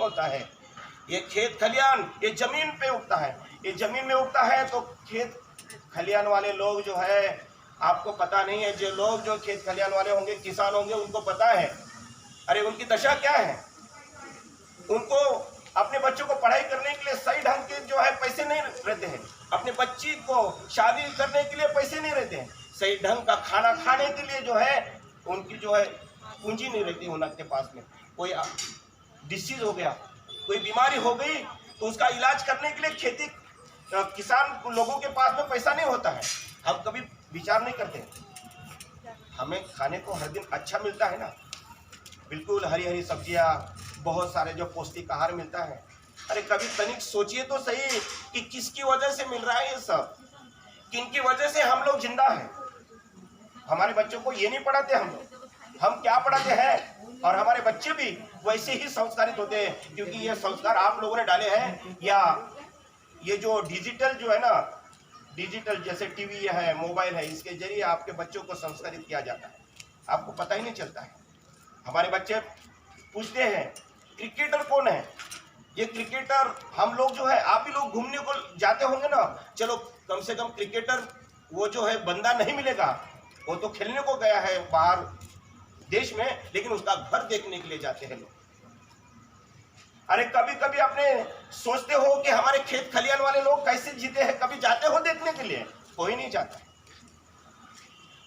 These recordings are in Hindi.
होता है। ये खेत खलियान ये जमीन पे उगता है, ये जमीन में उगता है। तो खेत खलियान वाले लोग जो है, आपको पता नहीं है, जो लोग जो खेत खलियान वाले होंगे, किसान होंगे, उनको पता है। अरे उनकी दशा क्या है, उनको अपने बच्चों को पढ़ाई करने के लिए सही ढंग के जो है पैसे नहीं रहते हैं, अपने बच्ची को शादी करने के लिए पैसे नहीं रहते हैं, सही ढंग का खाना खाने के लिए जो है उनकी जो है पूंजी नहीं रहती उनके पास में। कोई डिसीज हो गया, कोई बीमारी हो गई, तो उसका इलाज करने के लिए खेती किसान लोगों के पास में पैसा नहीं होता है। हम कभी विचार नहीं करते, हमें खाने को हर दिन अच्छा मिलता है ना, बिल्कुल हरी हरी सब्जियां, बहुत सारे जो पौष्टिक आहार मिलता है। अरे कभी तनिक सोचिए तो सही कि किसकी वजह से मिल रहा है ये सब, किनकी वजह से हम लोग जिंदा हैं। हमारे बच्चों को ये नहीं पढ़ाते हम क्या पढ़ाते हैं, और हमारे बच्चे भी वैसे ही संस्कारित होते हैं, क्योंकि ये संस्कार आप लोगों ने डाले हैं, या ये जो डिजिटल जो है ना, डिजिटल जैसे टीवी है, मोबाइल है, इसके जरिए आपके बच्चों को संस्कारित किया जाता है, आपको पता ही नहीं चलता है। हमारे बच्चे पूछते हैं क्रिकेटर कौन है, ये क्रिकेटर, हम लोग जो है, आप ही लोग घूमने को जाते होंगे ना, चलो कम से कम क्रिकेटर वो जो है बंदा नहीं मिलेगा, वो तो खेलने को गया है बाहर देश में, लेकिन उसका घर देखने के लिए जाते हैं लोग। अरे कभी कभी अपने सोचते हो कि हमारे खेत खलियान वाले लोग कैसे जीते हैं, कभी जाते हो देखने के लिए? कोई नहीं जाता।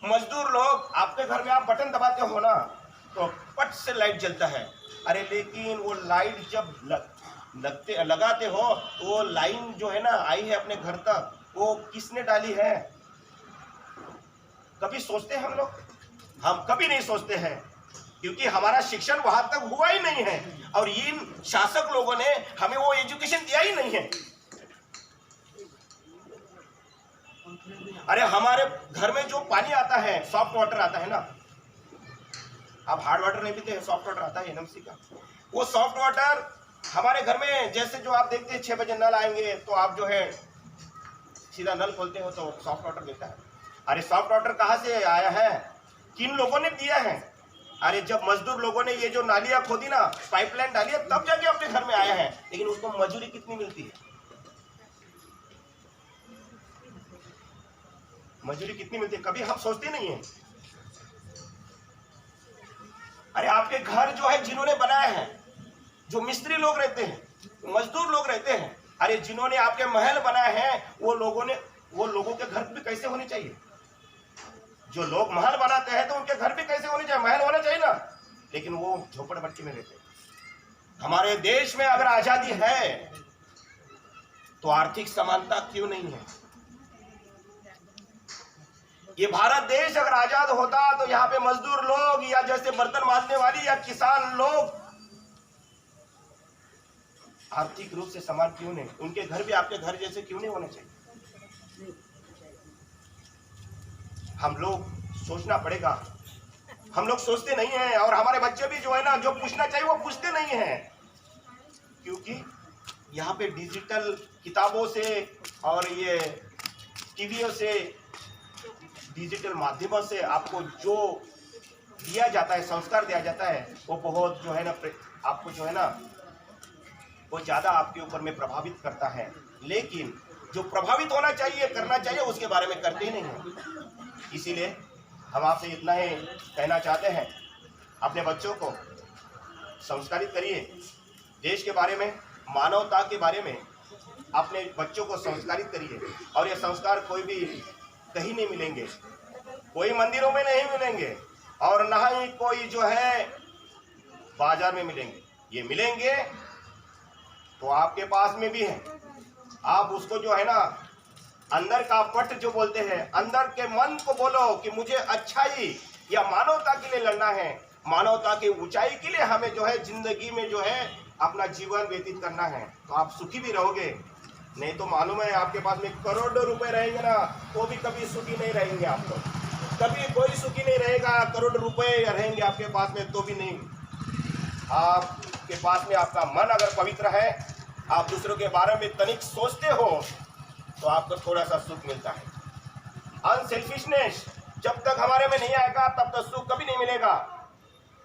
मजदूर लोग, आपके घर में आप बटन दबाते हो ना, तो पट से लाइट जलता है। अरे लेकिन वो लाइट जब लगाते हो, तो वो लाइन जो है ना आई है अपने घर तक, वो किसने डाली है? कभी सोचते हैं हम लोग? हम कभी नहीं सोचते हैं, क्योंकि हमारा शिक्षण वहां तक हुआ ही नहीं है, और इन शासक लोगों ने हमें वो एजुकेशन दिया ही नहीं है। अरे हमारे घर में जो पानी आता है, सॉफ्ट वाटर आता है ना, आप हार्ड वाटर नहीं पीते हैं, सॉफ्ट वाटर आता है एनएमसी का। वो सॉफ्ट वाटर हमारे घर में, जैसे जो आप देखते हैं 6 बजे नल आएंगे, तो आप जो है सीधा नल खोलते हो तो सॉफ्ट वाटर देता है। अरे सॉफ्ट वाटर कहाँ से आया है, किन लोगों ने दिया है? अरे जब मजदूर लोगों ने ये जो नालियां खोदी ना, पाइपलाइन डाली है, तब जाके अपने घर में आया है। लेकिन उसको मजदूरी कितनी मिलती है? मजदूरी कितनी मिलती है, कभी हम सोचते नहीं है। अरे आपके घर जो है जिन्होंने बनाए हैं, जो मिस्त्री लोग रहते हैं, मजदूर लोग रहते हैं, अरे जिन्होंने आपके महल बनाए हैं, वो लोगों के घर भी कैसे होने चाहिए? जो लोग महल बनाते हैं तो उनके घर भी कैसे होने चाहिए? महल होना चाहिए ना, लेकिन वो झोपड़पट्टी में रहते हैं। हमारे देश में अगर आजादी है तो आर्थिक समानता क्यों नहीं है? ये भारत देश अगर आजाद होता तो यहाँ पे मजदूर लोग, या जैसे बर्तन मांजने वाली या किसान लोग आर्थिक रूप से समान क्यों नहीं? उनके घर भी आपके घर जैसे क्यों नहीं होने चाहिए? हम लोग सोचना पड़ेगा। हम लोग सोचते नहीं हैं, और हमारे बच्चे भी जो है ना, जो पूछना चाहिए वो पूछते नहीं हैं, क्योंकि यहाँ पे डिजिटल किताबों से और ये टीवियों से, डिजिटल माध्यमों से आपको जो दिया जाता है, संस्कार दिया जाता है, वो बहुत जो है ना, आपको जो है ना, वो ज़्यादा आपके ऊपर में प्रभावित करता है। लेकिन जो प्रभावित होना चाहिए, करना चाहिए, उसके बारे में करते ही नहीं है। इसीलिए हम आपसे इतना ही कहना चाहते हैं, अपने बच्चों को संस्कारित करिए, देश के बारे में, मानवता के बारे में अपने बच्चों को संस्कारित करिए। और ये संस्कार कोई भी कहीं नहीं मिलेंगे, कोई मंदिरों में नहीं मिलेंगे, और ना ही कोई जो है बाजार में मिलेंगे। ये मिलेंगे तो आपके पास में भी है। आप उसको जो है ना, अंदर का पट जो बोलते हैं, अंदर के मन को बोलो कि मुझे अच्छाई या मानवता के लिए लड़ना है, मानवता की ऊंचाई के लिए हमें जो है जिंदगी में जो है अपना जीवन व्यतीत करना है, तो आप सुखी भी रहोगे। नहीं तो मालूम है आपके पास में करोड़ों रुपए रहेंगे ना, तो भी कभी सुखी नहीं रहेंगे आप लोग। कभी कोई सुखी नहीं रहेगा, करोड़ रुपए रहेंगे आपके पास में तो भी नहीं। आपके पास में आपका मन अगर पवित्र है, आप दूसरों के बारे में तनिक सोचते हो, तो आपको थोड़ा सा सुख मिलता है। अनसेल्फिशनेस जब तक हमारे में नहीं आएगा, तब तक सुख कभी नहीं मिलेगा।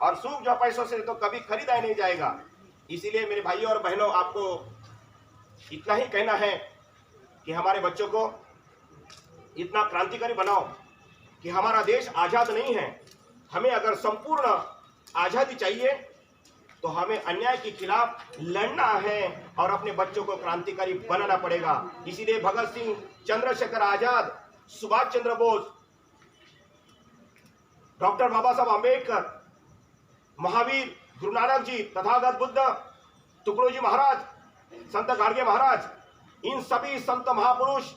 और सुख जो पैसों से तो कभी खरीदा ही नहीं जाएगा। इसीलिए मेरे भाइयों और बहनों, आपको इतना ही कहना है कि हमारे बच्चों को इतना क्रांतिकारी बनाओ कि हमारा देश आज़ाद नहीं है। हमें अगर संपूर्ण आज़ादी चाहिए तो हमें अन्याय के खिलाफ लड़ना है और अपने बच्चों को क्रांतिकारी बनाना पड़ेगा। इसीलिए भगत सिंह, चंद्रशेखर आजाद, सुभाष चंद्र बोस, डॉक्टर बाबा साहब आम्बेडकर, महावीर, गुरु नानक जी, तथागत बुद्ध, तुकडोजी महाराज, संत गाडगे महाराज, इन सभी संत महापुरुष,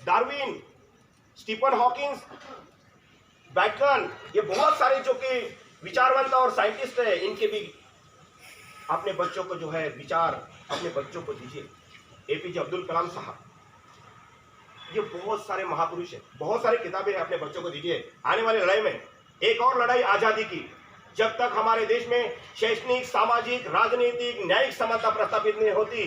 डार्विन, स्टीफन हॉकिंस, बैकन, ये बहुत सारे जो कि विचारवंत और साइंटिस्ट है, इनके भी अपने बच्चों को जो है विचार अपने बच्चों को दीजिए। एपीजे अब्दुल कलाम साहब, ये बहुत सारे महापुरुष हैं, बहुत सारी किताबें अपने बच्चों को दीजिए। आने वाली लड़ाई में एक और लड़ाई आजादी की, जब तक हमारे देश में शैक्षणिक, सामाजिक, राजनीतिक, न्यायिक समानता प्रस्थापित नहीं होती,